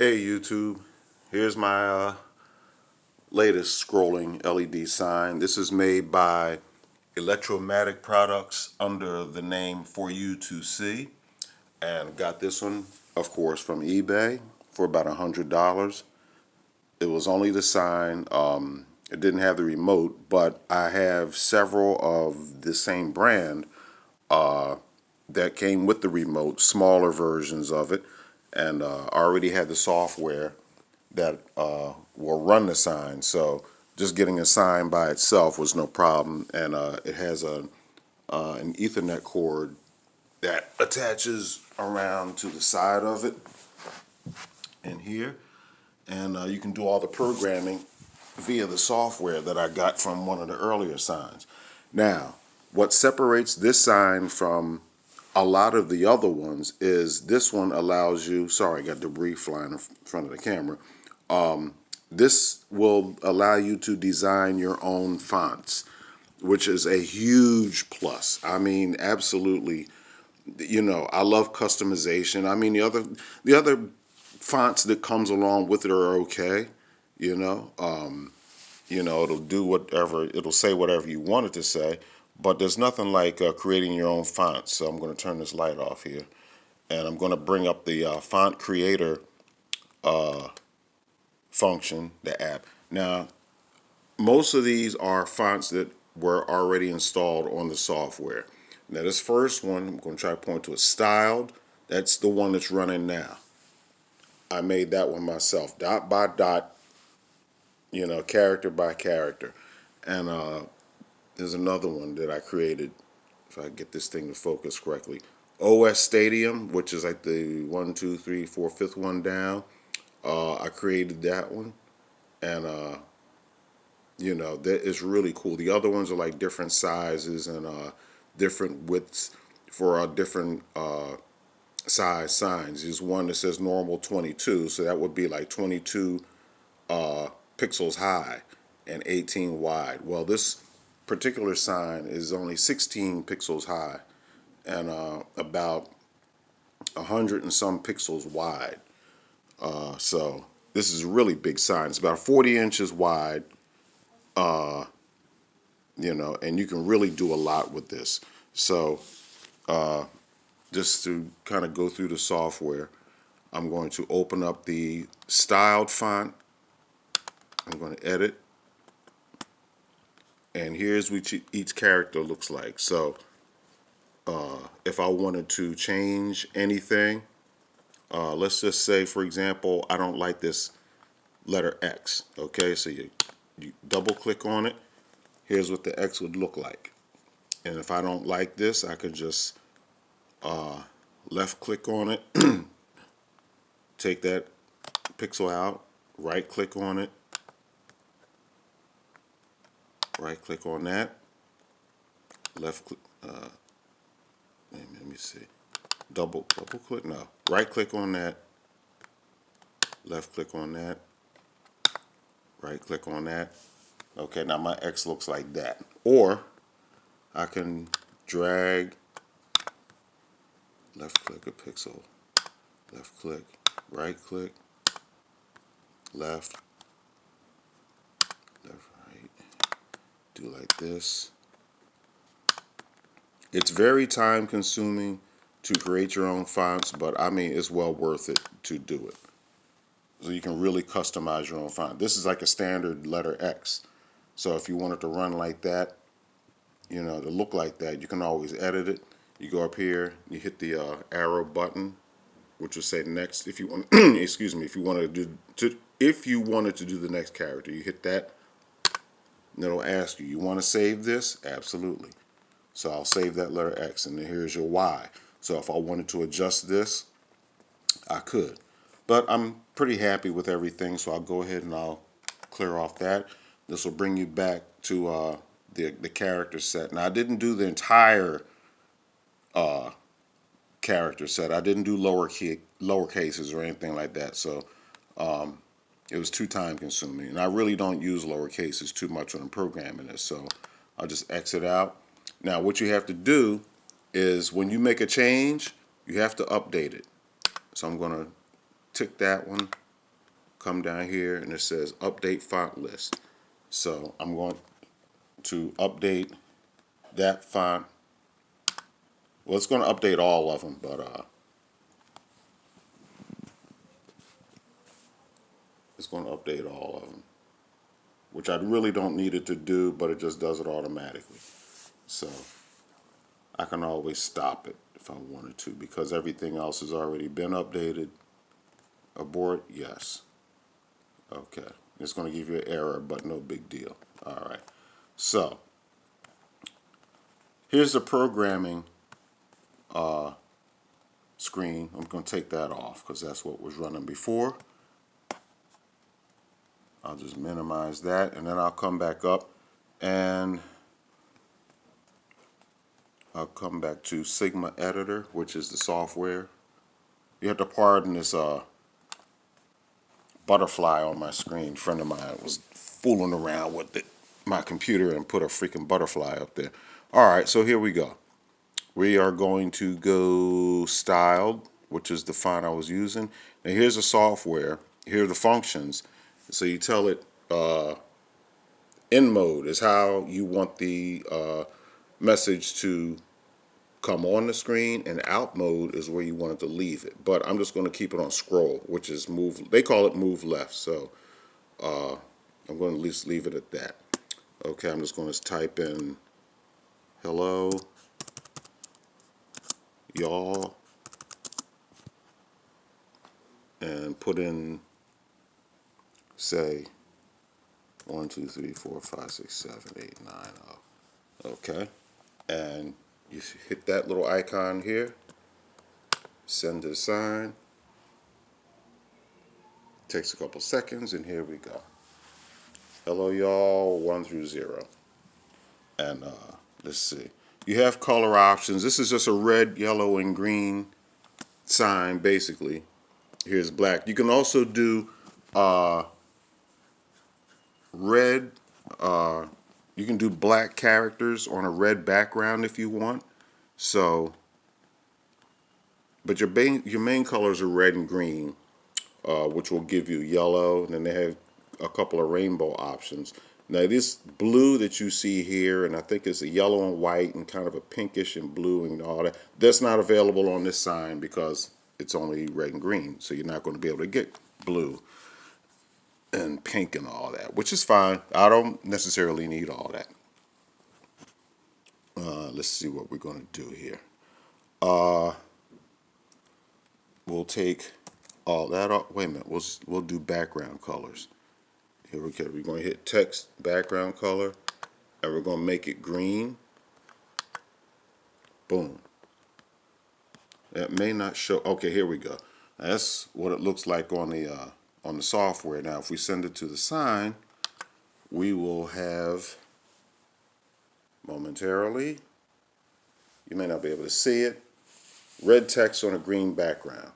Hey YouTube, here's my latest scrolling LED sign. This is made by Electro-Matic products under the name 4U2SEE, and got this one, of course, from eBay for about $100. It was only the sign. It didn't have the remote, but I have several of the same brand that came with the remote, smaller versions of it, and already had the software that will run the sign. So just getting a sign by itself was no problem, and it has an Ethernet cord that attaches around to the side of it in here, and you can do all the programming via the software that I got from one of the earlier signs. Now, what separates this sign from a lot of the other ones is this one allows you, sorry, I got debris flying in front of the camera. This will allow you to design your own fonts, which is a huge plus. I mean, absolutely. You know, I love customization. I mean, the other fonts that comes along with it are okay. You know, it'll do whatever, it'll say whatever you want it to say. But there's nothing like creating your own fonts. So I'm going to turn this light off here, and I'm going to bring up the font creator function, the app. Now, most of these are fonts that were already installed on the software. Now, this first one, I'm going to try to point to it, styled. That's the one that's running now. I made that one myself, dot by dot, you know, character by character. And there's another one that I created, if I get this thing to focus correctly. OS Stadium, which is like the 1, 2, 3, 4, 5th one down. I created that one, and you know, that is really cool. The other ones are like different sizes and different widths for different size signs. There's one that says normal 22, so that would be like 22 pixels high and 18 wide. Well, this particular sign is only 16 pixels high and about 100 and some pixels wide. So this is a really big sign. It's about 40 inches wide, you know, and you can really do a lot with this. So just to kind of go through the software, I'm going to open up the styled font. I'm going to edit, and here's what each character looks like. So if I wanted to change anything, let's just say, for example, I don't like this letter X. Okay, so you double click on it. Here's what the X would look like. And if I don't like this, I could just left click on it, take that pixel out, right click on it, right click on that, left click, let me see, double click, no, right click on that, left click on that, right click on that. Okay, now my X looks like that. Or I can drag, left click a pixel, left click, right click, left, right, do like this. It's very time consuming to create your own fonts, but I mean, it's well worth it to do it. So you can really customize your own font. This is like a standard letter X. So if you want it to run like that, you know, to look like that, you can always edit it. You go up here, you hit the arrow button, which will say next. If you want, excuse me, if you wanted to do the next character, you hit that, and it'll ask you, you want to save this? Absolutely. So I'll save that letter X, and then here's your Y. So if I wanted to adjust this, I could. But I'm pretty happy with everything, so I'll go ahead and I'll clear off that. This will bring you back to the character set. Now, I didn't do the entire character set. I didn't do lower cases or anything like that, so it was too time consuming. And I really don't use lower cases too much when I'm programming this, so I'll just exit out. Now, what you have to do is when you make a change, you have to update it. So I'm going to tick that one, come down here and it says update font list. So I'm going to update that font. Well, it's going to update all of them, but it's going to update all of them, which I really don't need it to do, but it just does it automatically. So I can always stop it if I wanted to, because everything else has already been updated. Abort, yes. Okay, it's going to give you an error, but no big deal. All right, so here's the programming screen. I'm going to take that off because that's what was running before. I'll just minimize that, and then I'll come back up and I'll come back to Sigma Editor, which is the software. You have to pardon this butterfly on my screen. A friend of mine was fooling around with my computer and put a freaking butterfly up there. Alright, so here we go. We are going to go styled, which is the font I was using. Now here's the software. Here are the functions. So you tell it in mode is how you want the message to come on the screen, and out mode is where you want it to leave it. But I'm just going to keep it on scroll, which is move. They call it move left, so I'm going to at least leave it at that. Okay, I'm just going to type in hello, y'all, and put in, say, 1, 2, 3, 4, 5, 6, 7, 8, 9. Okay, and you hit that little icon here, send to the sign. Takes a couple seconds, and here we go. Hello, y'all, 1 through 0. And let's see. You have color options. This is just a red, yellow, and green sign, basically. Here's black. You can also do red. You can do black characters on a red background if you want. So, but your main colors are red and green, which will give you yellow. And then they have a couple of rainbow options. Now this blue that you see here, and I think it's a yellow and white and kind of a pinkish and blue and all that, that's not available on this sign because it's only red and green. So you're not going to be able to get blue and pink and all that, which is fine. I don't necessarily need all that. Let's see what we're going to do here. We'll take all that off. Wait a minute. We'll do background colors. Here we go. We're going to hit text background color, and we're going to make it green. Boom. That may not show. Okay, here we go. That's what it looks like on the software. Now, if we send it to the sign, we will have momentarily. You may not be able to see it. Red text on a green background,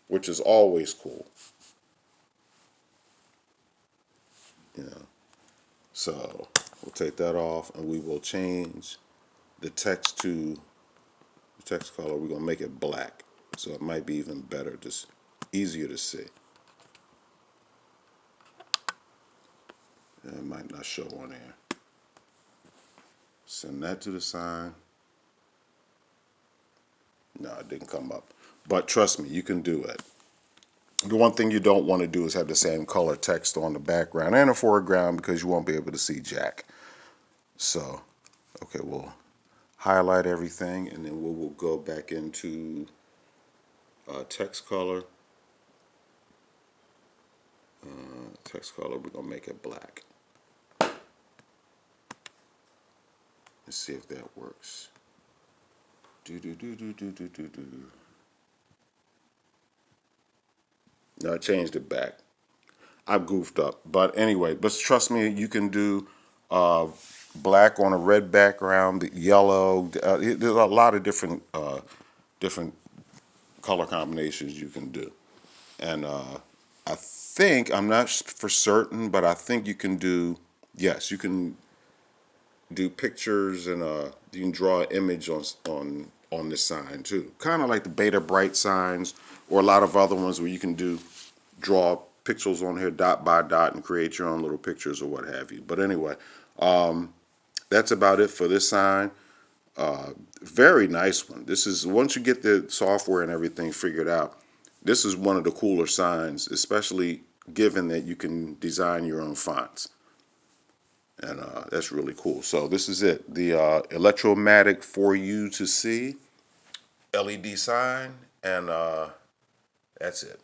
which is always cool. You know, so we'll take that off, and we will change the text to the text color. We're gonna make it black, so it might be even better, just easier to see. It might not show on there. Send that to the sign. No, it didn't come up. But trust me, you can do it. The one thing you don't want to do is have the same color text on the background and the foreground, because you won't be able to see jack. So, okay, we'll highlight everything, and then we'll go back into text color. Text color, we're going to make it black. Let's see if that works. No, I changed it back. I goofed up. But anyway, but trust me, you can do black on a red background, yellow. There's a lot of different color combinations you can do. And I think, I'm not for certain, but I think you can do, yes, you can do pictures, and you can draw an image on this sign too. Kind of like the Beta Bright signs, or a lot of other ones where you can draw pixels on here dot by dot and create your own little pictures or what have you. But anyway, that's about it for this sign. Very nice one. This is, once you get the software and everything figured out, this is one of the cooler signs, especially given that you can design your own fonts. And that's really cool. So this is it, the Electro-Matic 4U2SEE LED sign, and that's it.